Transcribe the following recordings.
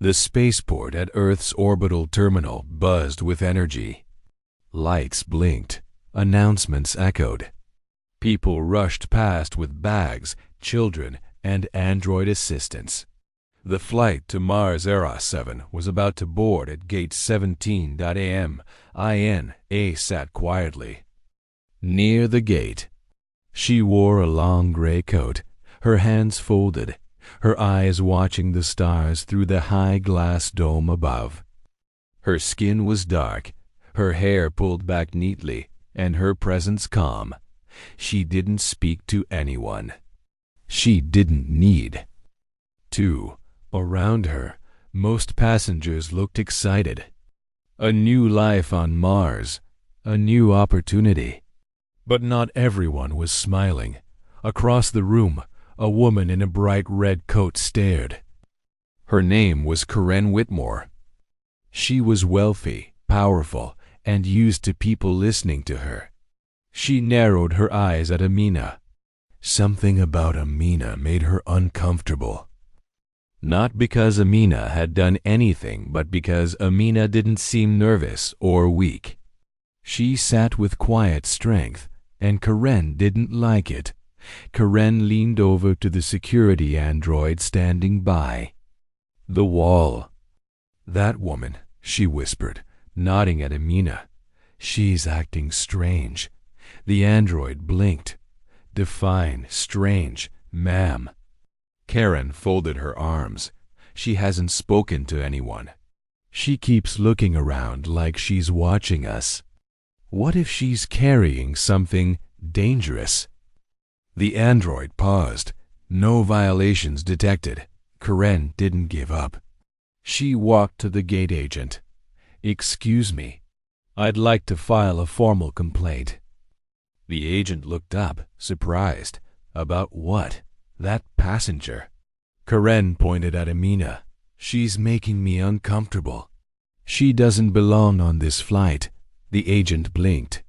The spaceport at Earth's orbital terminal buzzed with energy. Lights blinked. Announcements echoed. People rushed past with bags, children, and android assistants. The flight to Mars Eros 7 was about to board at gate 17.am. A sat quietly. Near the gate, she wore a long gray coat, her hands folded, her eyes watching the stars through the high glass dome above. Her skin was dark, her hair pulled back neatly, and her presence calm. She didn't speak to anyone. She didn't need to. Around her, most passengers looked excited. A new life on Mars, a new opportunity. But not everyone was smiling. Across the room, a woman in a bright red coat stared. Her name was Karen Whitmore. She was wealthy, powerful, and used to people listening to her. She narrowed her eyes at Amina. Something about Amina made her uncomfortable. Not because Amina had done anything, but because Amina didn't seem nervous or weak. She sat with quiet strength, and Karen didn't like it. Karen leaned over to the security android standing by. The wall. That woman, she whispered, nodding at Amina. She's acting strange. The android blinked. Define strange, ma'am. Karen folded her arms. She hasn't spoken to anyone. She keeps looking around like she's watching us. What if she's carrying something dangerous? The android paused. No violations detected. Karen didn't give up. She walked to the gate agent. "Excuse me. I'd like to file a formal complaint." The agent looked up, surprised. About what? That passenger. Karen pointed at Amina. "She's making me uncomfortable." "She doesn't belong on this flight." The agent blinked.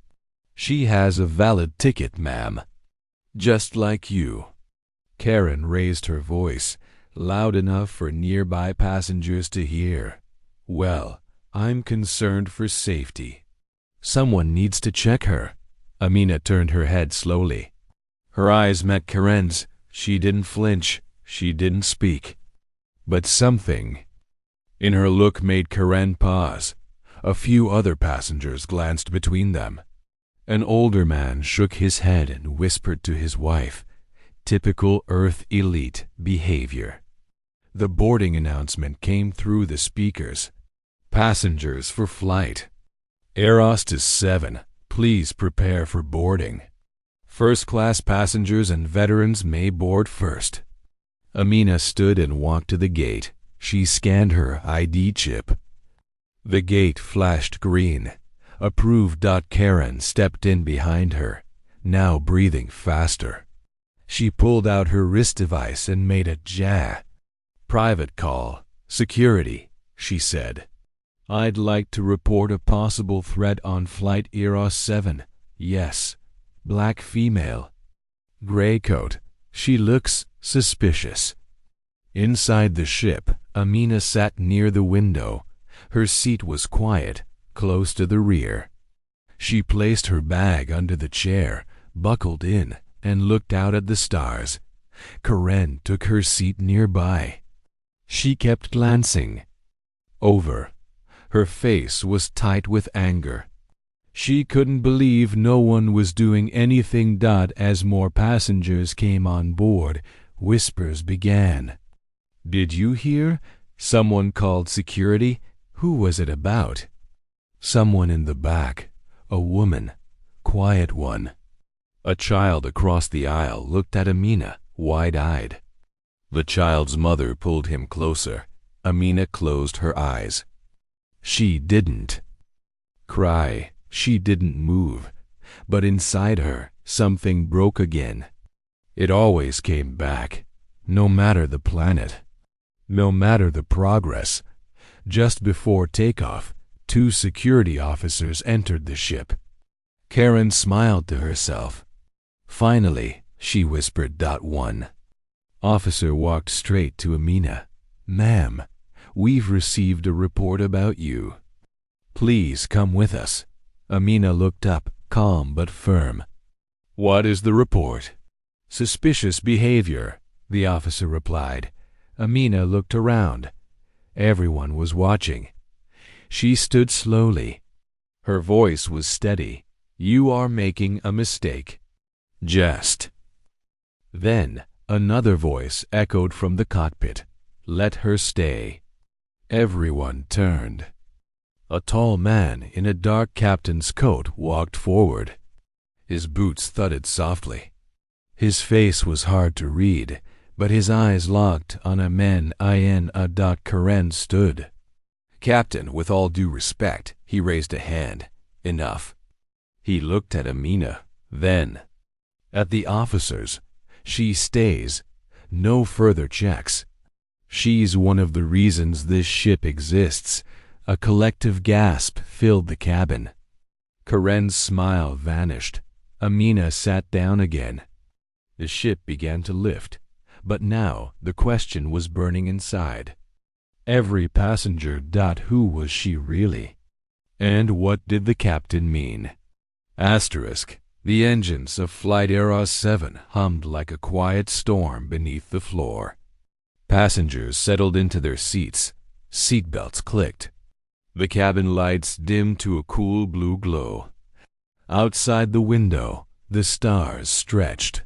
"She has a valid ticket, ma'am." "Just like you." Karen raised her voice, loud enough for nearby passengers to hear. "Well, I'm concerned for safety. Someone needs to check her." Amina turned her head slowly. Her eyes met Karen's. She didn't flinch. She didn't speak. But something in her look made Karen pause. A few other passengers glanced between them. An older man shook his head and whispered to his wife. Typical Earth elite behavior. The boarding announcement came through the speakers. "Passengers for flight. Eros 7. Please prepare for boarding. First-class passengers and veterans may board first." Amina stood and walked to the gate. She scanned her ID chip. The gate flashed green. Approved. Karen stepped in behind her, now breathing faster. She pulled out her wrist device and made a ja. "Private call. Security," she said. "I'd like to report a possible threat on Flight Eros 7. Yes. Black female. Gray coat. She looks suspicious." Inside the ship, Amina sat near the window. Her seat was quiet, close to the rear. She placed her bag under the chair, buckled in, and looked out at the stars. Karen took her seat nearby. She kept glancing over. Her face was tight with anger. She couldn't believe no one was doing anything. As more passengers came on board, whispers began. "Did you hear? Someone called security. Who was it about?" "Someone in the back. A woman. Quiet one." A child across the aisle looked at Amina, wide-eyed. The child's mother pulled him closer. Amina closed her eyes. She didn't cry. She didn't move. But inside her, something broke again. It always came back, no matter the planet, no matter the progress. Just before takeoff, 2 security officers entered the ship. Karen smiled to herself. "Finally," she whispered. One officer walked straight to Amina. "Ma'am, we've received a report about you. Please come with us." Amina looked up, calm but firm. "What is the report?" "Suspicious behavior," the officer replied. Amina looked around. Everyone was watching. She stood slowly. Her voice was steady. "You are making a mistake." "Just." Then another voice echoed from the cockpit. "Let her stay." Everyone turned. A tall man in a dark captain's coat walked forward. His boots thudded softly. His face was hard to read, but his eyes locked on a man in a dot. Karen stood. "Captain, with all due respect," he raised a hand. "Enough." He looked at Amina, then at the officers. "She stays. No further checks. She's one of the reasons this ship exists." A collective gasp filled the cabin. Karen's smile vanished. Amina sat down again. The ship began to lift, but now the question was burning inside. Every passenger. Who was she really? And what did the captain mean? Asterisk. The engines of Flight Eros 7 hummed like a quiet storm beneath the floor. Passengers settled into their seats. Seatbelts clicked. The cabin lights dimmed to a cool blue glow. Outside the window, the stars stretched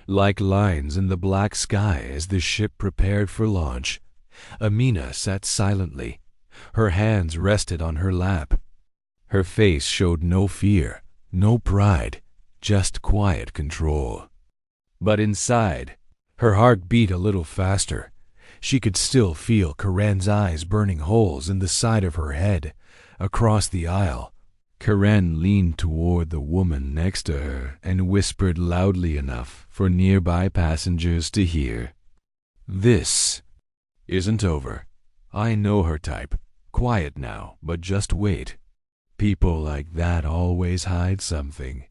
like lines in the black sky as the ship prepared for launch. Amina sat silently. Her hands rested on her lap. Her face showed no fear, no pride, just quiet control. But inside, her heart beat a little faster. She could still feel Karen's eyes burning holes in the side of her head. Across the aisle, Karen leaned toward the woman next to her and whispered loudly enough for nearby passengers to hear. "This isn't over. I know her type. Quiet now, but just wait. People like that always hide something."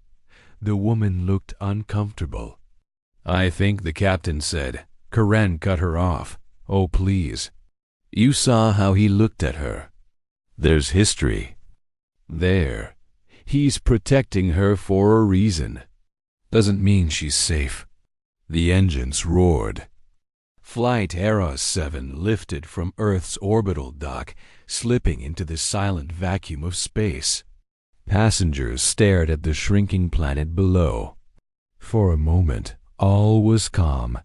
The woman looked uncomfortable. "I think the captain said." Karen cut her off. "Oh, please. You saw how he looked at her. There's history there. He's protecting her for a reason. Doesn't mean she's safe." The engines roared. Flight Eros 7 lifted from Earth's orbital dock, slipping into the silent vacuum of space. Passengers stared at the shrinking planet below. For a moment, all was calm.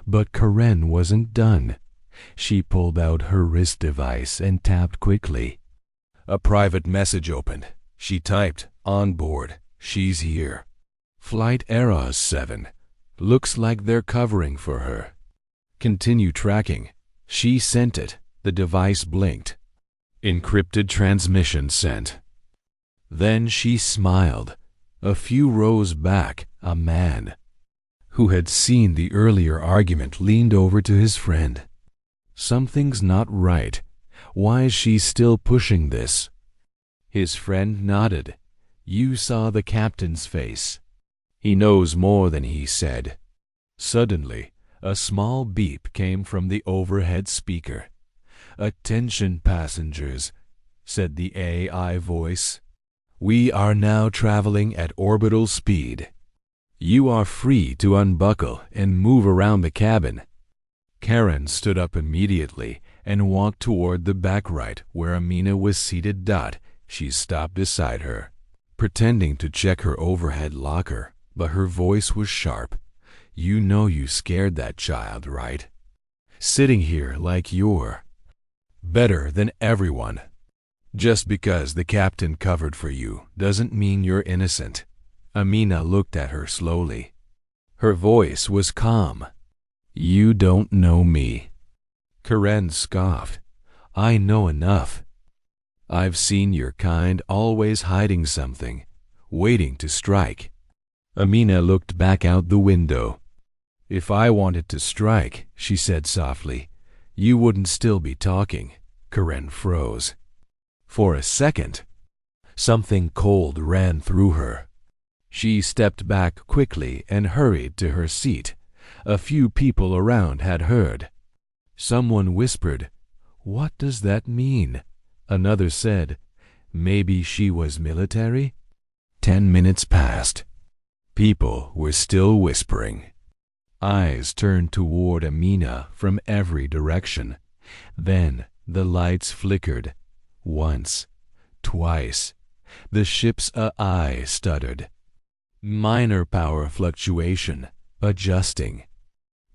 But Karen wasn't done. She pulled out her wrist device and tapped quickly. A private message opened. She typed, "On board. She's here. Flight Eros 7. Looks like they're covering for her. Continue tracking." She sent it. The device blinked. Encrypted transmission sent. Then she smiled. A few rows back, a man who had seen the earlier argument leaned over to his friend. "Something's not right. Why is she still pushing this?" His friend nodded. "You saw the captain's face. He knows more than he said." Suddenly, a small beep came from the overhead speaker. "Attention, passengers," said the AI voice. "We are now traveling at orbital speed. You are free to unbuckle and move around the cabin." Karen stood up immediately and walked toward the back right where Amina was seated. She stopped beside her, pretending to check her overhead locker, but her voice was sharp. "You know you scared that child, right? Sitting here like you're better than everyone. Just because the captain covered for you doesn't mean you're innocent." Amina looked at her slowly. Her voice was calm. "You don't know me." Karen scoffed. "I know enough. I've seen your kind always hiding something, waiting to strike." Amina looked back out the window. "If I wanted to strike," she said softly, "you wouldn't still be talking." Karen froze. For a second, something cold ran through her. She stepped back quickly and hurried to her seat. A few people around had heard. Someone whispered, "What does that mean?" Another said, "Maybe she was military?" 10 minutes passed. People were still whispering. Eyes turned toward Amina from every direction. Then the lights flickered. Once, twice. The ship's eye stuttered. Minor power fluctuation, adjusting.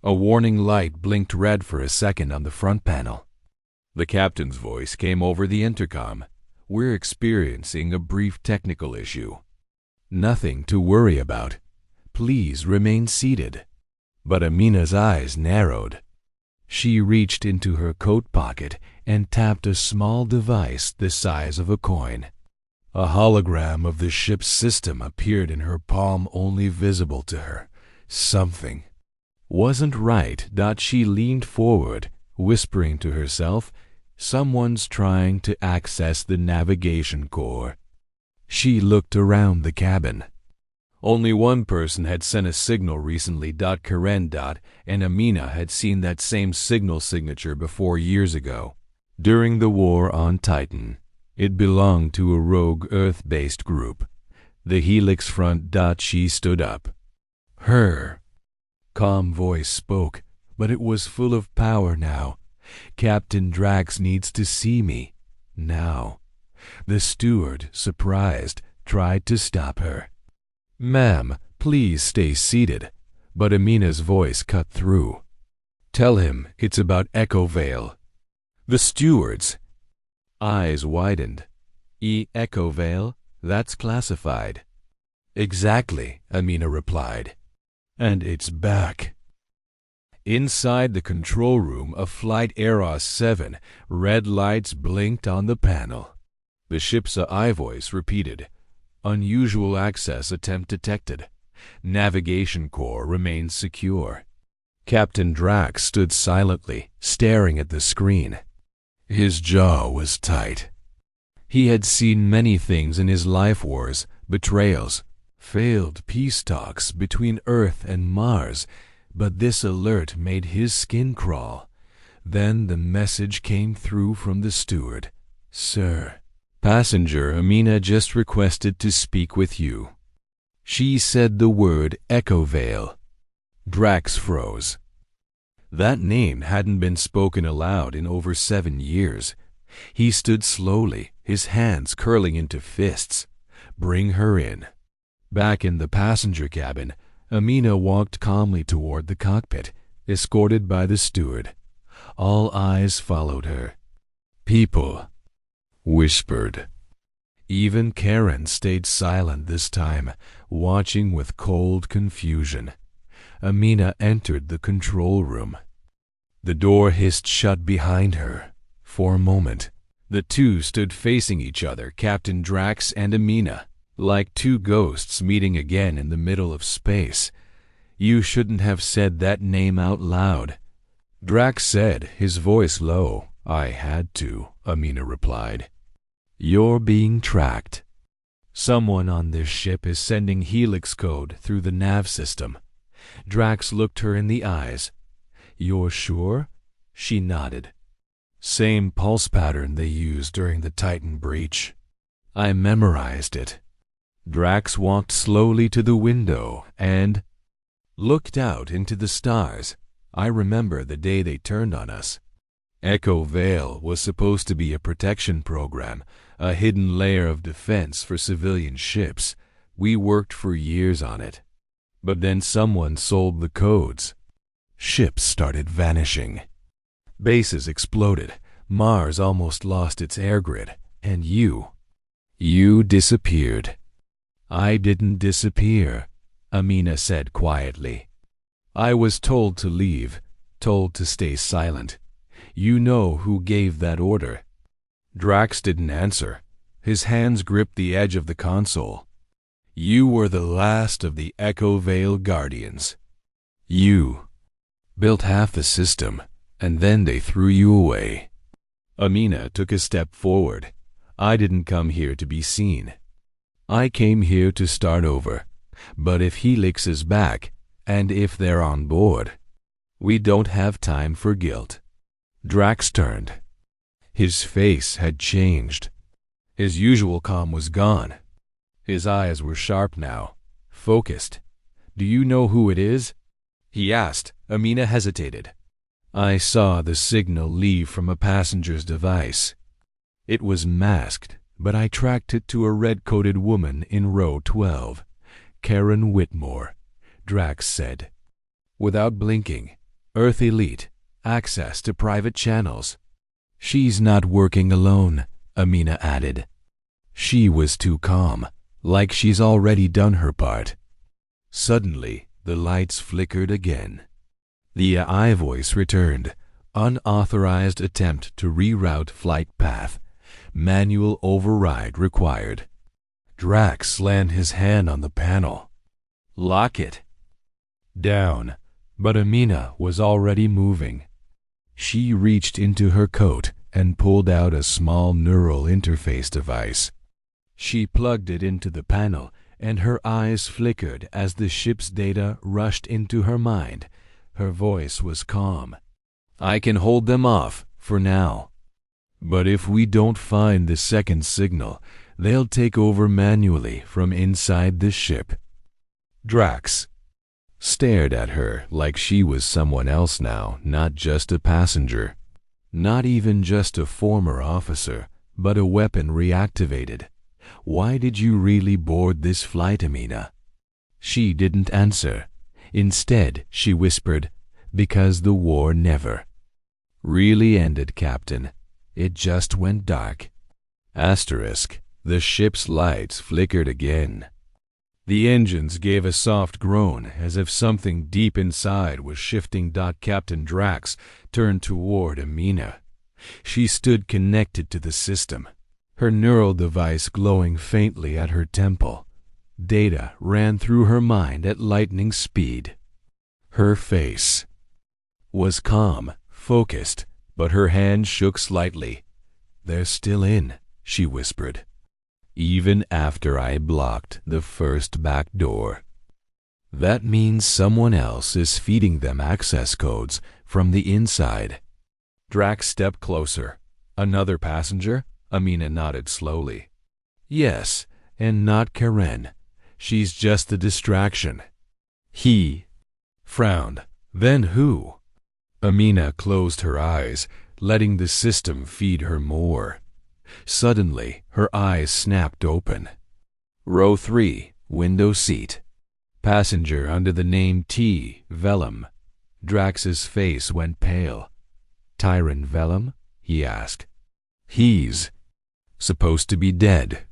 A warning light blinked red for a second on the front panel. The captain's voice came over the intercom. "We're experiencing a brief technical issue. Nothing to worry about. Please remain seated." But Amina's eyes narrowed. She reached into her coat pocket and tapped a small device the size of a coin. A hologram of the ship's system appeared in her palm, only visible to her. Something wasn't right. She leaned forward, whispering to herself, "Someone's trying to access the navigation core." She looked around the cabin. Only one person had sent a signal recently. Karen. And Amina had seen that same signal signature before years ago, during the war on Titan. It belonged to a rogue Earth-based group, the Helix Front. She stood up. Her calm voice spoke, but it was full of power now. "Captain Drax needs to see me. Now." The steward, surprised, tried to stop her. "Ma'am, please stay seated." But Amina's voice cut through. "Tell him it's about Echo Vale." The steward's eyes widened. Echo Vale? That's classified." "Exactly," Amina replied. "And it's back." Inside the control room of Flight Eros 7, red lights blinked on the panel. The ship's eye voice repeated, "Unusual access attempt detected. Navigation core remains secure." Captain Drax stood silently, staring at the screen. His jaw was tight. He had seen many things in his life: wars, betrayals, failed peace talks between Earth and Mars, but this alert made his skin crawl. Then the message came through from the steward. "Sir, passenger Amina just requested to speak with you." She said the word Echo Vale. Drax froze. That name hadn't been spoken aloud in over 7 years. He stood slowly, his hands curling into fists. "Bring her in." Back in the passenger cabin, Amina walked calmly toward the cockpit, escorted by the steward. All eyes followed her. People whispered. Even Karen stayed silent this time, watching with cold confusion. Amina entered the control room. The door hissed shut behind her. For a moment, the two stood facing each other, Captain Drax and Amina, like two ghosts meeting again in the middle of space. "You shouldn't have said that name out loud," Drax said, his voice low. "I had to," Amina replied. "You're being tracked. Someone on this ship is sending Helix code through the nav system." Drax looked her in the eyes. "You're sure?" She nodded. "Same pulse pattern they used during the Titan breach. I memorized it." Drax walked slowly to the window and looked out into the stars. "I remember the day they turned on us. Echo Vale was supposed to be a protection program, a hidden layer of defense for civilian ships. We worked for years on it. But then someone sold the codes. Ships started vanishing. Bases exploded. Mars almost lost its air grid. And you disappeared." "I didn't disappear," Amina said quietly. "I was told to leave, told to stay silent. You know who gave that order." Drax didn't answer. His hands gripped the edge of the console. "You were the last of the Echo Vale Guardians. You built half the system, and then they threw you away." Amina took a step forward. "I didn't come here to be seen. I came here to start over. But if Helix is back, and if they're on board, we don't have time for guilt." Drax turned. His face had changed. His usual calm was gone. His eyes were sharp now, focused. "Do you know who it is?" he asked. Amina hesitated. "I saw the signal leave from a passenger's device. It was masked, but I tracked it to a red-coated woman in row 12. Karen Whitmore," Drax said. Without blinking, Earth Elite, access to private channels. "She's not working alone," Amina added. She was too calm, like she's already done her part. Suddenly, the lights flickered again. The AI voice returned. "Unauthorized attempt to reroute flight path. Manual override required." Drax slammed his hand on the panel. "Lock it." Down, but Amina was already moving. She reached into her coat and pulled out a small neural interface device. She plugged it into the panel, and her eyes flickered as the ship's data rushed into her mind. Her voice was calm. "I can hold them off, for now. But if we don't find the second signal, they'll take over manually from inside the ship." Drax stared at her like she was someone else now, not just a passenger. Not even just a former officer, but a weapon reactivated. "Why did you really board this flight, Amina?" She didn't answer. Instead, she whispered, "Because the war never really ended, Captain. It just went dark." Asterisk. The ship's lights flickered again. The engines gave a soft groan, as if something deep inside was shifting. Captain Drax turned toward Amina. She stood connected to the system, her neural device glowing faintly at her temple. Data ran through her mind at lightning speed. Her face was calm, focused, but her hand shook slightly. "They're still in," she whispered. "Even after I blocked the first back door. That means someone else is feeding them access codes from the inside." Drax stepped closer. "Another passenger?" Amina nodded slowly. "Yes, and not Karen. She's just a distraction." He frowned. "Then who?" Amina closed her eyes, letting the system feed her more. Suddenly, her eyes snapped open. Row 3, window seat. Passenger under the name T. Vellum. Drax's face went pale. "Tyron Vellum?" he asked. "He's supposed to be dead."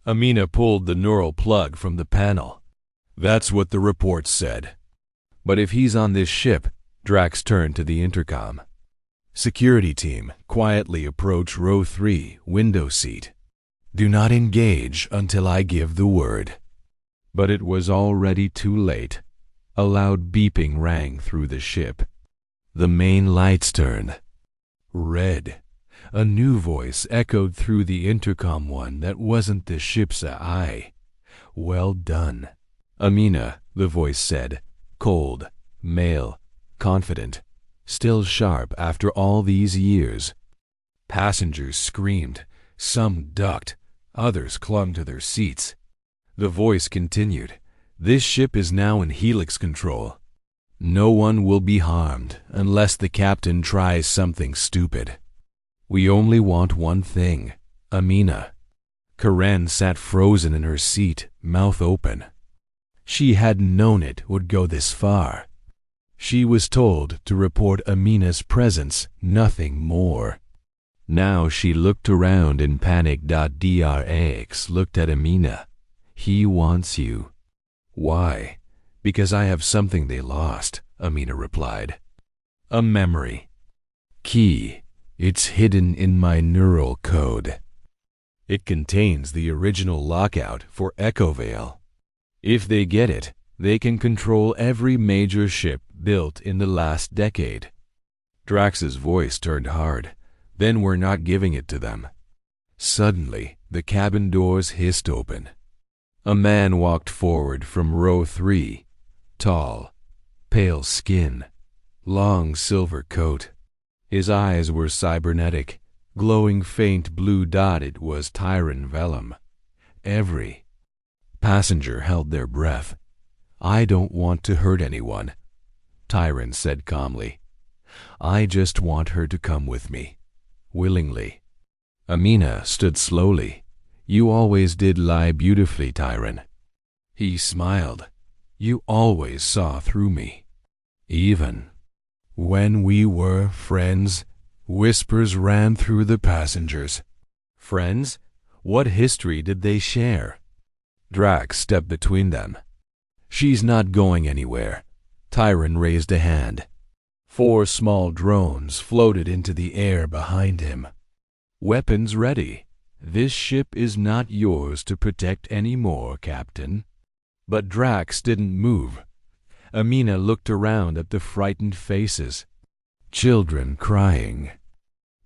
Amina pulled the neural plug from the panel. "That's what the report said. But if he's on this ship," Drax turned to the intercom. "Security team, quietly approach row 3, window seat. Do not engage until I give the word." But it was already too late. A loud beeping rang through the ship. The main lights turned red. A new voice echoed through the intercom, one that wasn't the ship's AI. "Well done, Amina," the voice said, cold, male, confident. Still sharp after all these years. Passengers screamed. Some ducked. Others clung to their seats. The voice continued. "This ship is now in helix control. No one will be harmed unless the captain tries something stupid. We only want one thing, Amina." Karen sat frozen in her seat, mouth open. She hadn't known it would go this far. She was told to report Amina's presence, nothing more. Now she looked around in panic. Drax looked at Amina. "He wants you." "Why?" "Because I have something they lost," Amina replied. "A memory. Key. It's hidden in my neural code. It contains the original lockout for Echo Vale. If they get it, they can control every major ship built in the last decade." Drax's voice turned hard. "Then we're not giving it to them." Suddenly, the cabin doors hissed open. A man walked forward from row 3. Tall, pale skin, long silver coat. His eyes were cybernetic, Glowing faint blue dot, it was Tyron Vellum. Every passenger held their breath. "I don't want to hurt anyone," Tyron said calmly. "I just want her to come with me. Willingly." Amina stood slowly. "You always did lie beautifully, Tyron." He smiled. "You always saw through me. Even when we were friends." Whispers ran through the passengers. Friends? What history did they share? Drax stepped between them. "She's not going anywhere." Tyron raised a hand. 4 small drones floated into the air behind him. "Weapons ready. This ship is not yours to protect anymore, Captain." But Drax didn't move. Amina looked around at the frightened faces. Children crying.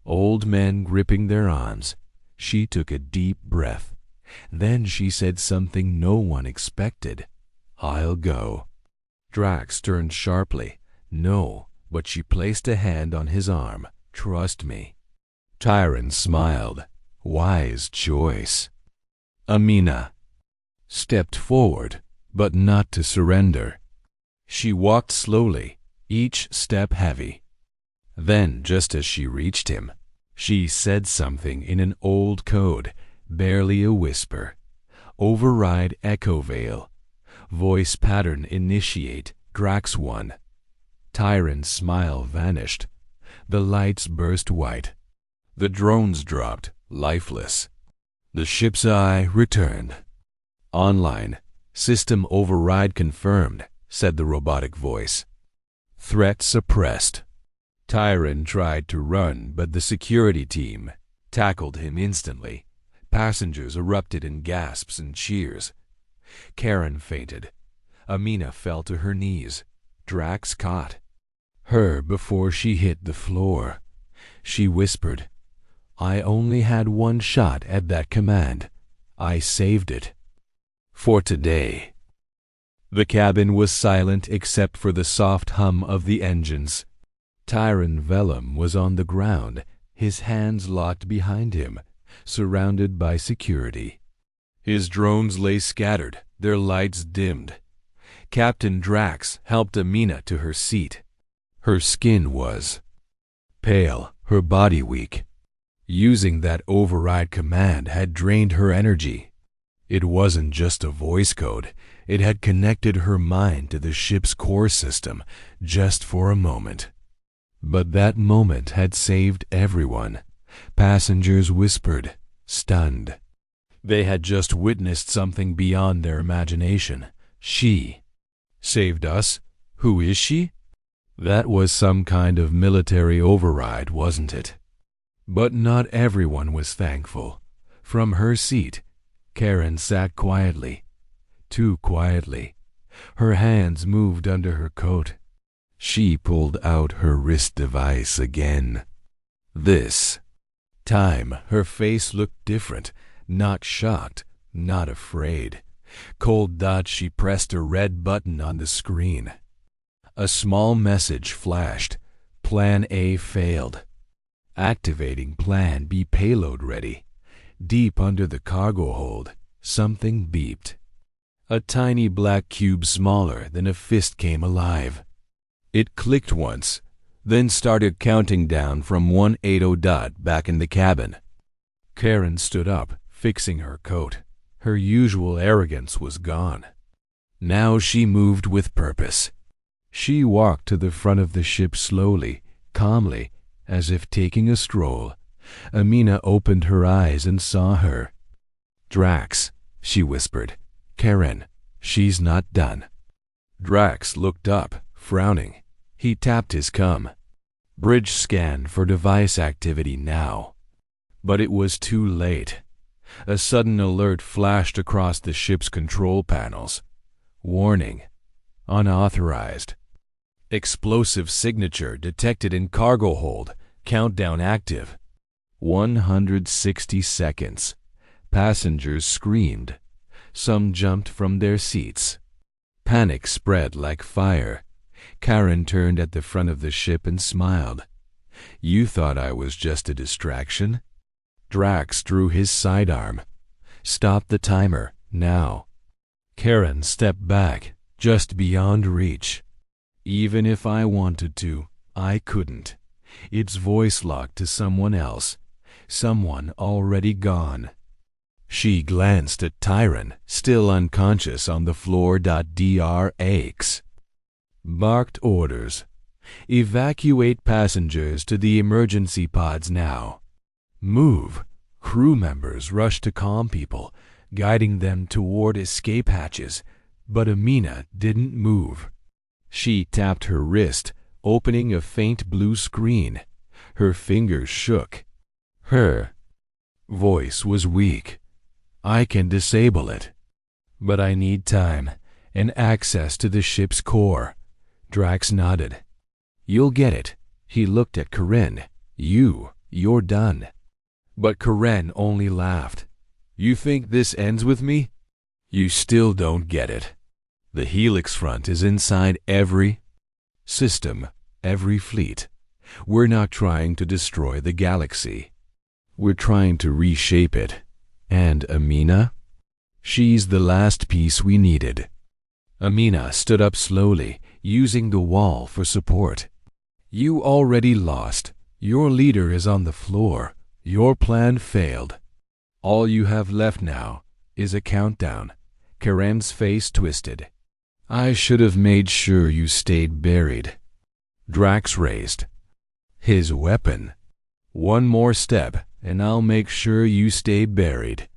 Old men gripping their arms. She took a deep breath. Then she said something no one expected. "I'll go." Drax turned sharply. "No," but she placed a hand on his arm. "Trust me." Tyron smiled. "Wise choice." Amina stepped forward, but not to surrender. She walked slowly, each step heavy. Then, just as she reached him, she said something in an old code, barely a whisper. "Override echo veil. Voice pattern initiate. Drax 1. Tyron's smile vanished. The lights burst white. The drones dropped, lifeless. The ship's eye returned. "Online. System override confirmed," said the robotic voice. "Threat suppressed." Tyron tried to run, but the security team tackled him instantly. Passengers erupted in gasps and cheers. Karen fainted. Amina fell to her knees. Drax caught her before she hit the floor. She whispered, "I only had one shot at that command. I saved it. For today." The cabin was silent except for the soft hum of the engines. Tyron Vellum was on the ground, his hands locked behind him, surrounded by security. His drones lay scattered, their lights dimmed. Captain Drax helped Amina to her seat. Her skin was pale, her body weak. Using that override command had drained her energy. It wasn't just a voice code. It had connected her mind to the ship's core system just for a moment. But that moment had saved everyone. Passengers whispered, stunned. They had just witnessed something beyond their imagination. She saved us? Who is she? That was some kind of military override, wasn't it? But not everyone was thankful. From her seat, Karen sat quietly, too quietly. Her hands moved under her coat. She pulled out her wrist device again. This time, her face looked different, not shocked, not afraid. Cold dot, she pressed a red button on the screen. A small message flashed. Plan A failed. Activating Plan B payload ready. Deep under the cargo hold, something beeped. A tiny black cube smaller than a fist came alive. It clicked once, then started counting down from 180 dot back in the cabin. Karen stood up, fixing her coat. Her usual arrogance was gone. Now she moved with purpose. She walked to the front of the ship slowly, calmly, as if taking a stroll. Amina opened her eyes and saw her. "Drax," she whispered. "Karen, she's not done." Drax looked up, frowning. He tapped his com. Bridge scan for device activity now. But it was too late. A sudden alert flashed across the ship's control panels. Warning. Unauthorized. Explosive signature detected in cargo hold. Countdown active. 160 seconds. Passengers screamed. Some jumped from their seats. Panic spread like fire. Karen turned at the front of the ship and smiled. You thought I was just a distraction? Drax drew his sidearm. Stop the timer, now. Karen stepped back, just beyond reach. Even if I wanted to, I couldn't. Its voice locked to someone else, someone already gone. She glanced at Tyron, still unconscious on the floor. Drax barked orders. Evacuate passengers to the emergency pods now. Move. Crew members rushed to calm people, guiding them toward escape hatches, but Amina didn't move. She tapped her wrist, opening a faint blue screen. Her fingers shook. Her voice was weak. I can disable it, but I need time and access to the ship's core. Drax nodded. You'll get it. He looked at Karen. You're done. But Karen only laughed. You think this ends with me? You still don't get it. The Helix front is inside every system, every fleet. We're not trying to destroy the galaxy. We're trying to reshape it. And Amina? She's the last piece we needed. Amina stood up slowly, using the wall for support. You already lost. Your leader is on the floor. Your plan failed. All you have left now is a countdown. Karen's face twisted. I should have made sure you stayed buried. Drax raised his weapon. One more step, and I'll make sure you stay buried.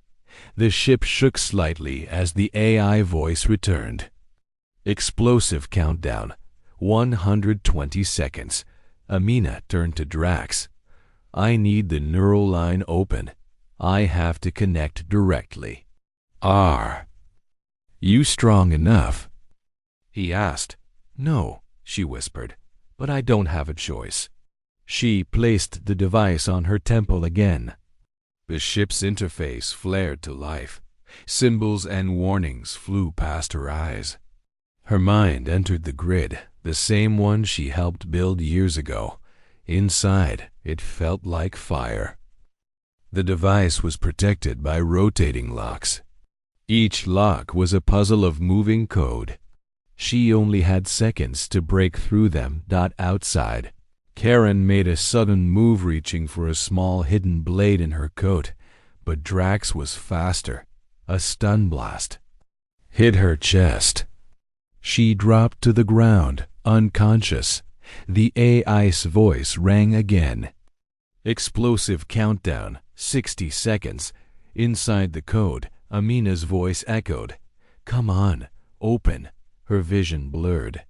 The ship shook slightly as the AI voice returned. Explosive countdown. 120 seconds. Amina turned to Drax. I need the neural line open. I have to connect directly. Are you strong enough? He asked. No, she whispered, but I don't have a choice. She placed the device on her temple again. The ship's interface flared to life. Symbols and warnings flew past her eyes. Her mind entered the grid, the same one she helped build years ago. Inside, it felt like fire. The device was protected by rotating locks. Each lock was a puzzle of moving code. She only had seconds to break through them. Outside, Karen made a sudden move, reaching for a small hidden blade in her coat, but Drax was faster. A stun blast hit her chest. She dropped to the ground, unconscious. The AI's voice rang again. Explosive countdown, 60 seconds. Inside the code, Amina's voice echoed. Come on, open. Her vision blurred.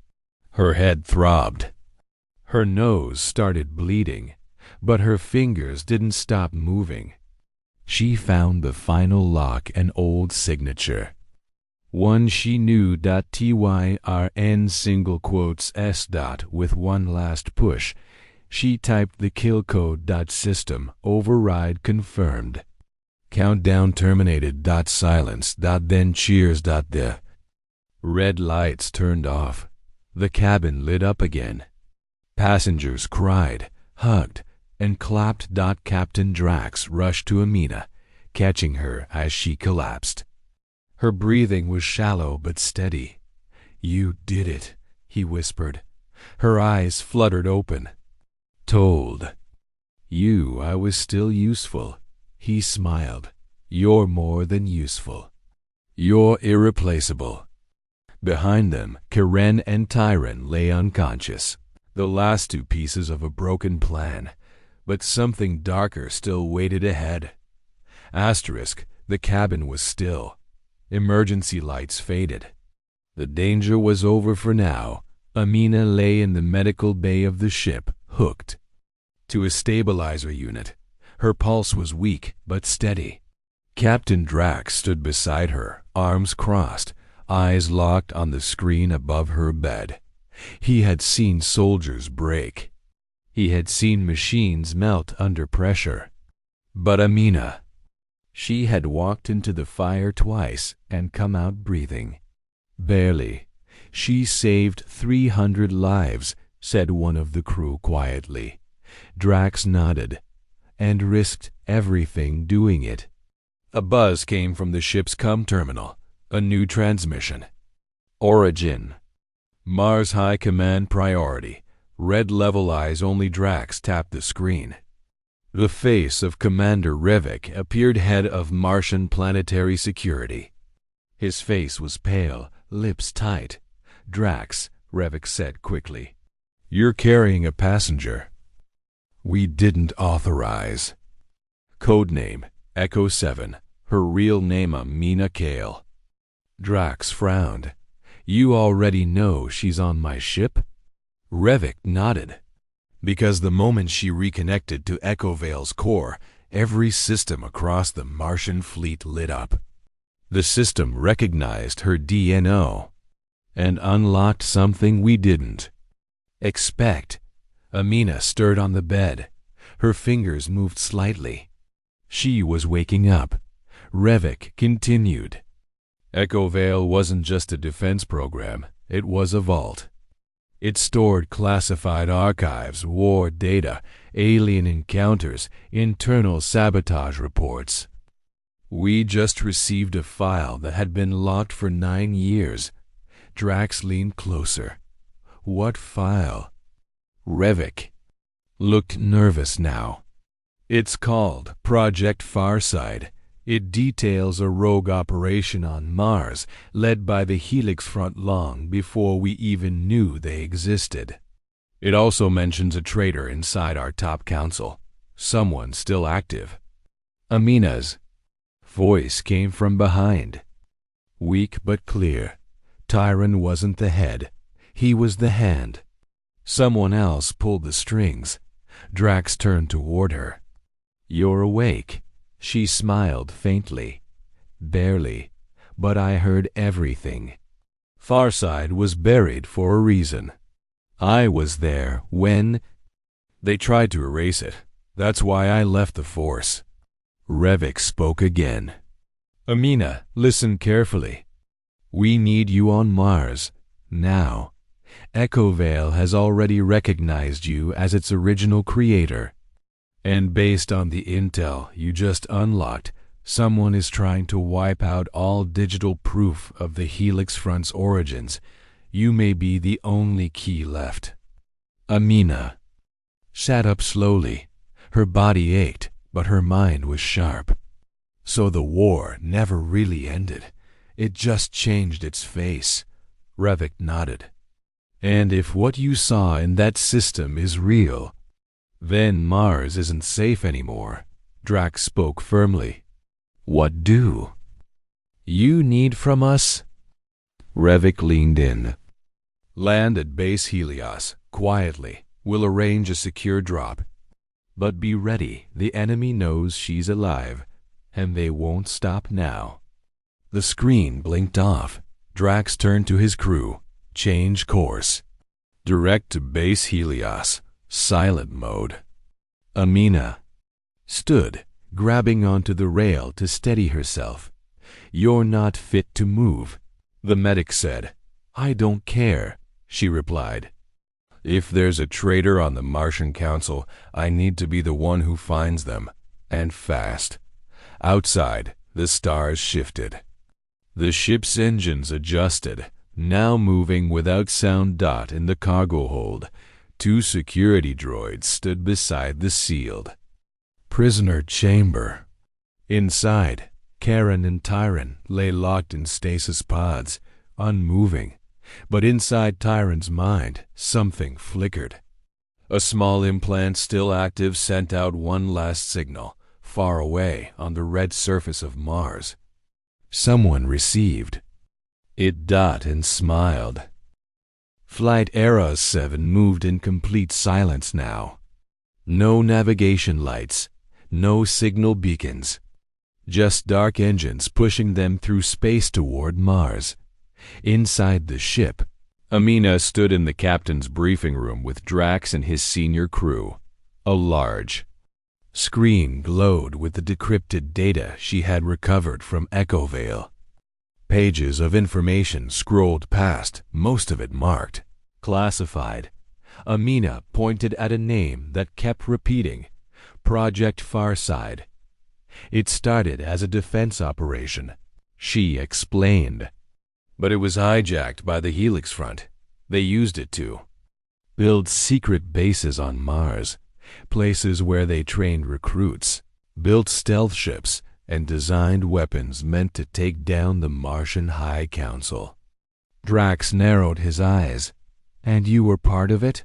Her head throbbed. Her nose started bleeding, but her fingers didn't stop moving. She found the final lock, an old signature. One she knew. TYRN single quotes S. With one last push, she typed the kill code. System override confirmed. Countdown terminated. Silence. Then cheers. The red lights turned off. The cabin lit up again. Passengers cried, hugged, and clapped. Captain Drax rushed to Amina, catching her as she collapsed. Her breathing was shallow but steady. You did it, he whispered. Her eyes fluttered open. Told you I was still useful. He smiled. You're more than useful. You're irreplaceable. Behind them, Karen and Tyron lay unconscious. The last two pieces of a broken plan, but something darker still waited ahead. Asterisk, the cabin was still. Emergency lights faded. The danger was over for now. Amina lay in the medical bay of the ship, hooked to a stabilizer unit. Her pulse was weak but steady. Captain Drax stood beside her, arms crossed, eyes locked on the screen above her bed. He had seen soldiers break. He had seen machines melt under pressure. But Amina, she had walked into the fire twice and come out breathing. Barely. She saved 300 lives, said one of the crew quietly. Drax nodded, and risked everything doing it. A buzz came from the ship's comm terminal, a new transmission. Origin. Mars High Command priority. Red level eyes only. Drax tapped the screen. The face of Commander Revik appeared, head of Martian planetary security. His face was pale, lips tight. Drax, Revik said quickly. You're carrying a passenger. We didn't authorize. Codename, Echo 7. Her real name, Amina Kale. Drax frowned. You already know she's on my ship? Revik nodded. Because the moment she reconnected to Echo Vale's core, every system across the Martian fleet lit up. The system recognized her DNO and unlocked something we didn't expect. Amina stirred on the bed. Her fingers moved slightly. She was waking up. Revik continued. Echo Vale wasn't just a defense program, it was a vault. It stored classified archives, war data, alien encounters, internal sabotage reports. We just received a file that had been locked for 9 years. Drax leaned closer. What file? Revik looked nervous now. It's called Project Farside. It details a rogue operation on Mars led by the Helix Front long before we even knew they existed. It also mentions a traitor inside our top council, someone still active. Amina's voice came from behind. Weak but clear. Tyron wasn't the head. He was the hand. Someone else pulled the strings. Drax turned toward her. You're awake. She smiled faintly. Barely, but I heard everything. Farside was buried for a reason. I was there when they tried to erase it. That's why I left the Force. Revik spoke again. Amina, listen carefully. We need you on Mars, now. Echo Vale has already recognized you as its original creator. And based on the intel you just unlocked, someone is trying to wipe out all digital proof of the Helix Front's origins. You may be the only key left. Amina sat up slowly. Her body ached, but her mind was sharp. So the war never really ended. It just changed its face. Revik nodded. And if what you saw in that system is real, then Mars isn't safe anymore. Drax spoke firmly. What do you need from us? Revik leaned in. Land at base Helios, quietly. We'll arrange a secure drop. But be ready, the enemy knows she's alive, and they won't stop now. The screen blinked off. Drax turned to his crew. Change course. Direct to base Helios. Silent mode. Amina stood, grabbing onto the rail to steady herself. You're not fit to move, the medic said. I don't care, she replied. If there's a traitor on the Martian Council, I need to be the one who finds them, and fast. Outside, the stars shifted. The ship's engines adjusted, now moving without sound. In the cargo hold, 2 security droids stood beside the sealed prisoner chamber. Inside, Karen and Tyron lay locked in stasis pods, unmoving. But inside Tyron's mind, something flickered. A small implant, still active, sent out one last signal, far away on the red surface of Mars. Someone received. It and smiled. Flight Era 7 moved in complete silence now. No navigation lights, no signal beacons. Just dark engines pushing them through space toward Mars. Inside the ship, Amina stood in the captain's briefing room with Drax and his senior crew. A large screen glowed with the decrypted data she had recovered from Echo Vale. Pages of information scrolled past, most of it marked classified. Amina pointed at a name that kept repeating, Project Farside. It started as a defense operation, she explained. But it was hijacked by the Helix Front. They used it to build secret bases on Mars, places where they trained recruits, built stealth ships, and designed weapons meant to take down the Martian High Council. Drax narrowed his eyes. And you were part of it?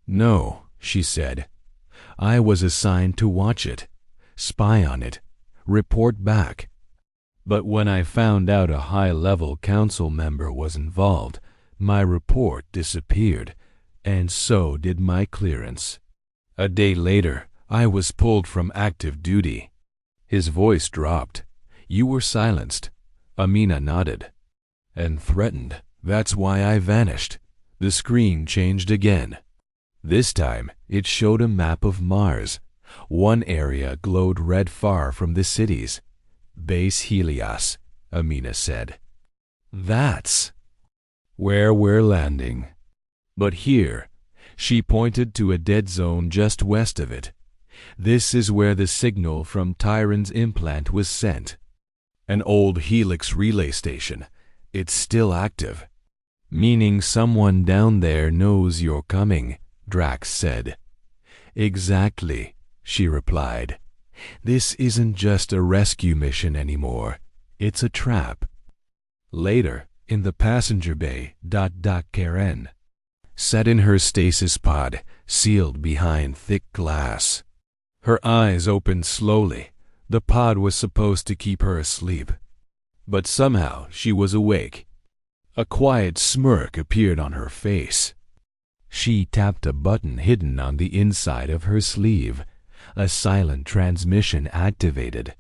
No, she said. I was assigned to watch it, spy on it, report back. But when I found out a high-level council member was involved, my report disappeared, and so did my clearance. A day later, I was pulled from active duty. His voice dropped. You were silenced. Amina nodded. And threatened. That's why I vanished. The screen changed again. This time, it showed a map of Mars. One area glowed red far from the cities. Base Helios, Amina said. That's where we're landing. But here, she pointed to a dead zone just west of it. This is where the signal from Tyron's implant was sent. An old Helix relay station. It's still active. Meaning someone down there knows you're coming, Drax said. Exactly, she replied. This isn't just a rescue mission anymore. It's a trap. Later, in the passenger bay, Karen sat in her stasis pod, sealed behind thick glass. Her eyes opened slowly. The pod was supposed to keep her asleep. But somehow she was awake. A quiet smirk appeared on her face. She tapped a button hidden on the inside of her sleeve. A silent transmission activated.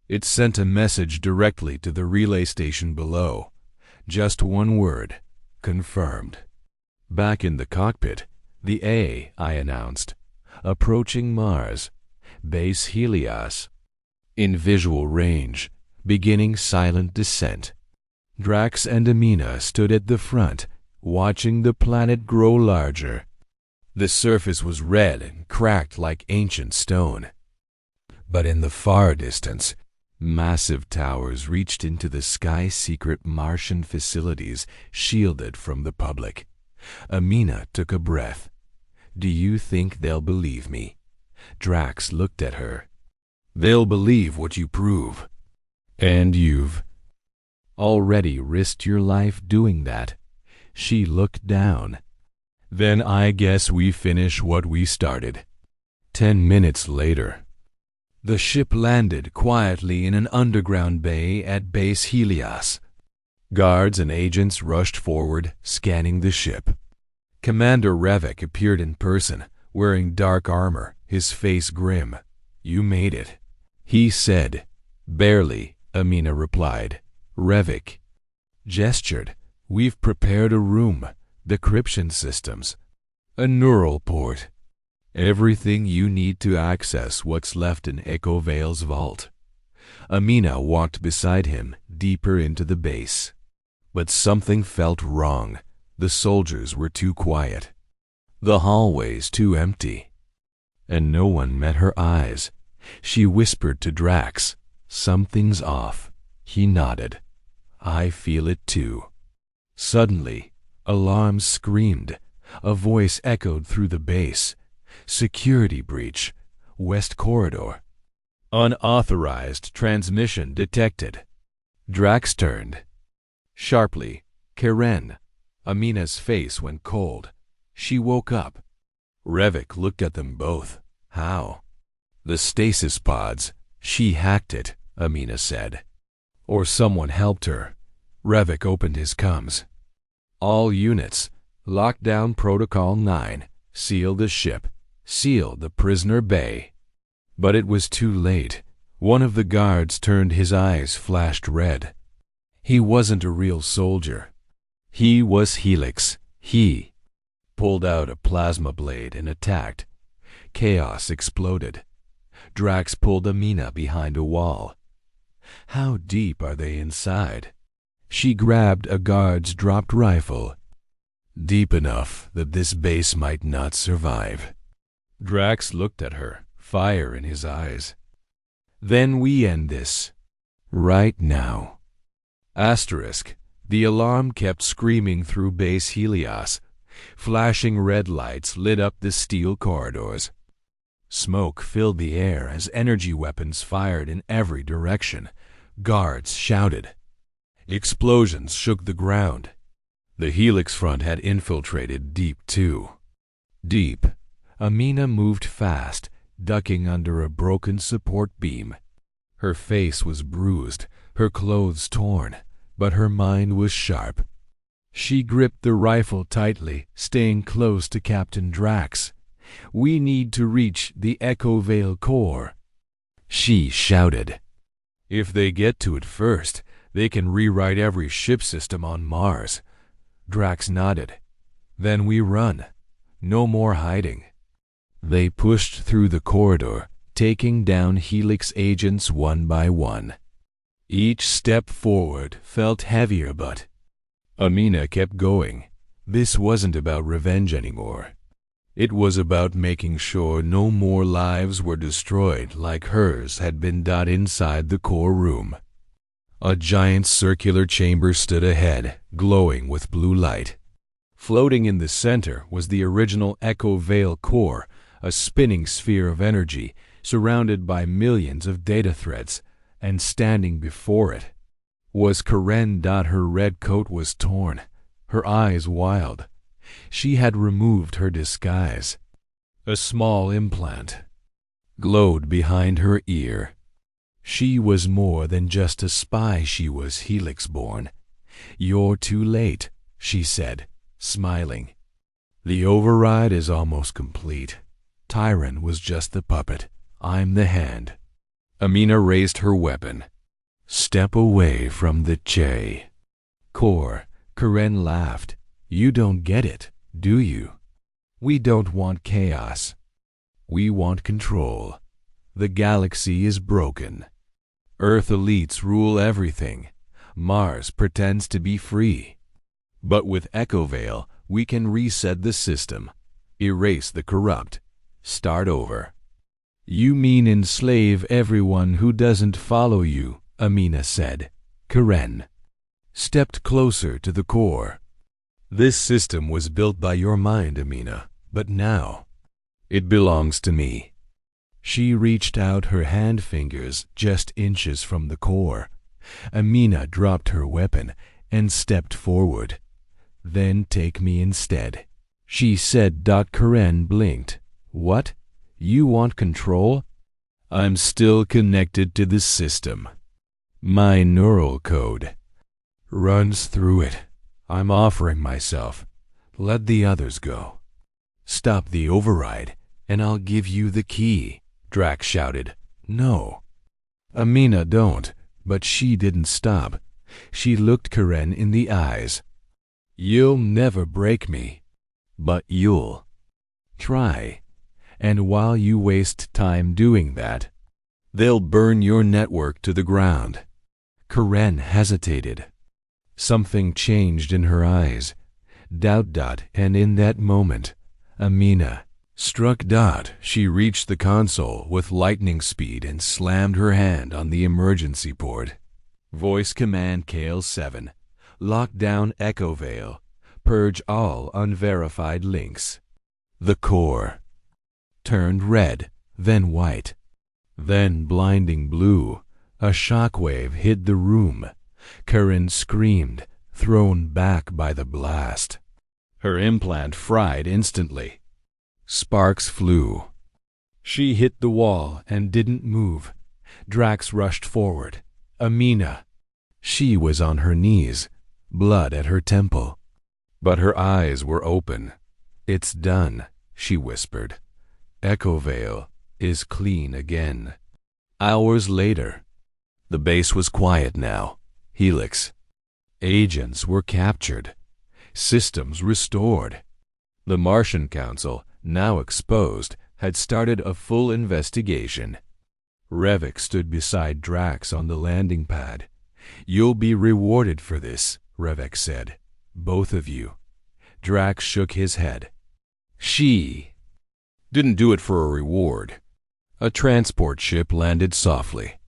It sent a message directly to the relay station below. Just one word. Confirmed. Back in the cockpit, the I announced. Approaching Mars. Base Helios. In visual range. Beginning silent descent. Drax and Amina stood at the front, watching the planet grow larger. The surface was red and cracked like ancient stone. But in the far distance, massive towers reached into the sky-secret Martian facilities shielded from the public. Amina took a breath. Do you think they'll believe me? Drax looked at her. They'll believe what you prove. And you've already risked your life doing that. She looked down. Then I guess we finish what we started. 10 minutes later, the ship landed quietly in an underground bay at Base Helios. Guards and agents rushed forward, scanning the ship. Commander Revik appeared in person, wearing dark armor, his face grim. You made it, he said. Barely, Amina replied. Revik gestured. We've prepared a room, decryption systems, a neural port, everything you need to access what's left in Echo Vale's vault. Amina walked beside him, deeper into the base. But something felt wrong. The soldiers were too quiet. The hallways too empty. And no one met her eyes. She whispered to Drax, Something's off. He nodded. I feel it too. Suddenly, alarms screamed. A voice echoed through the base. Security breach. West corridor. Unauthorized transmission detected. Drax turned. Sharply, Karen. Amina's face went cold. She woke up. Revik looked at them both. How? The stasis pods. She hacked it, Amina said. Or someone helped her. Revik opened his comms. All units, lock down Protocol 9, seal the ship, seal the prisoner bay. But it was too late. One of the guards turned, his eyes flashed red. He wasn't a real soldier. He was Helix. He pulled out a plasma blade and attacked. Chaos exploded. Drax pulled Amina behind a wall. How deep are they inside? She grabbed a guard's dropped rifle. deep enough that this base might not survive. Drax looked at her, fire in his eyes. Then we end this. Right now. Asterisk. The alarm kept screaming through base Helios. Flashing red lights lit up the steel corridors. Smoke filled the air as energy weapons fired in every direction. Guards shouted. Explosions shook the ground. The helix front had infiltrated deep too. Deep. Amina moved fast, ducking under a broken support beam. Her face was bruised, her clothes torn, but her mind was sharp. She gripped the rifle tightly, staying close to Captain Drax. We need to reach the Echo Vale core. She shouted. If they get to it first, they can rewrite every ship system on Mars. Drax nodded. Then we run. No more hiding. They pushed through the corridor, taking down Helix agents one by one. Each step forward felt heavier, but Amina kept going. This wasn't about revenge anymore. It was about making sure no more lives were destroyed like hers had been done inside the core room. A giant circular chamber stood ahead, glowing with blue light. Floating in the center was the original Echo Vale core, a spinning sphere of energy surrounded by millions of data threads, and standing before it was Karen. Her red coat was torn, her eyes wild. She had removed her disguise. A small implant glowed behind her ear. She was more than just a spy, she was Helix-born. You're too late, she said, smiling. The override is almost complete. Tyron was just the puppet. I'm the hand. Amina raised her weapon. Step away from the Che. Core, Karen laughed. You don't get it, do you? We don't want chaos. We want control. The galaxy is broken. Earth elites rule everything. Mars pretends to be free. But with Echo Vale, we can reset the system, erase the corrupt, start over. You mean enslave everyone who doesn't follow you, Amina said. Karen stepped closer to the core. This system was built by your mind, Amina, but now it belongs to me. She reached out her hand fingers just inches from the core. Amina dropped her weapon and stepped forward. Then take me instead, she said. Karen blinked. What? You want control? I'm still connected to the system. My neural code runs through it. I'm offering myself. Let the others go. Stop the override, and I'll give you the key, Drax shouted. No. Amina, don't. But she didn't stop. She looked Karen in the eyes. You'll never break me. But you'll try. And while you waste time doing that, they'll burn your network to the ground. Karen hesitated. Something changed in her eyes. Doubt. And in that moment, Amina struck. She reached the console with lightning speed and slammed her hand on the emergency port. Voice command KL7. Lock down Echo Vale. Purge all unverified links. The core turned red, then white, then blinding blue. A shockwave hit the room. Karen screamed, thrown back by the blast. Her implant fried instantly. Sparks flew. She hit the wall and didn't move. Drax rushed forward. Amina. She was on her knees, blood at her temple. But her eyes were open. It's done, she whispered. Echo Vale is clean again. Hours later, the base was quiet now. Helix agents were captured. Systems restored. The Martian Council, now exposed, had started a full investigation. Revok stood beside Drax on the landing pad. You'll be rewarded for this, Revok said. Both of you. Drax shook his head. She didn't do it for a reward. A transport ship landed softly.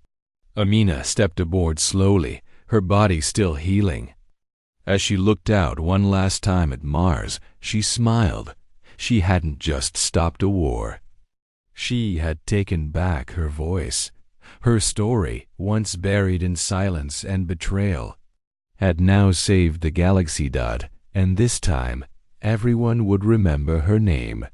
Amina stepped aboard slowly, her body still healing. As she looked out one last time at Mars, she smiled. She hadn't just stopped a war. She had taken back her voice. Her story, once buried in silence and betrayal, had now saved the galaxy. And this time, everyone would remember her name.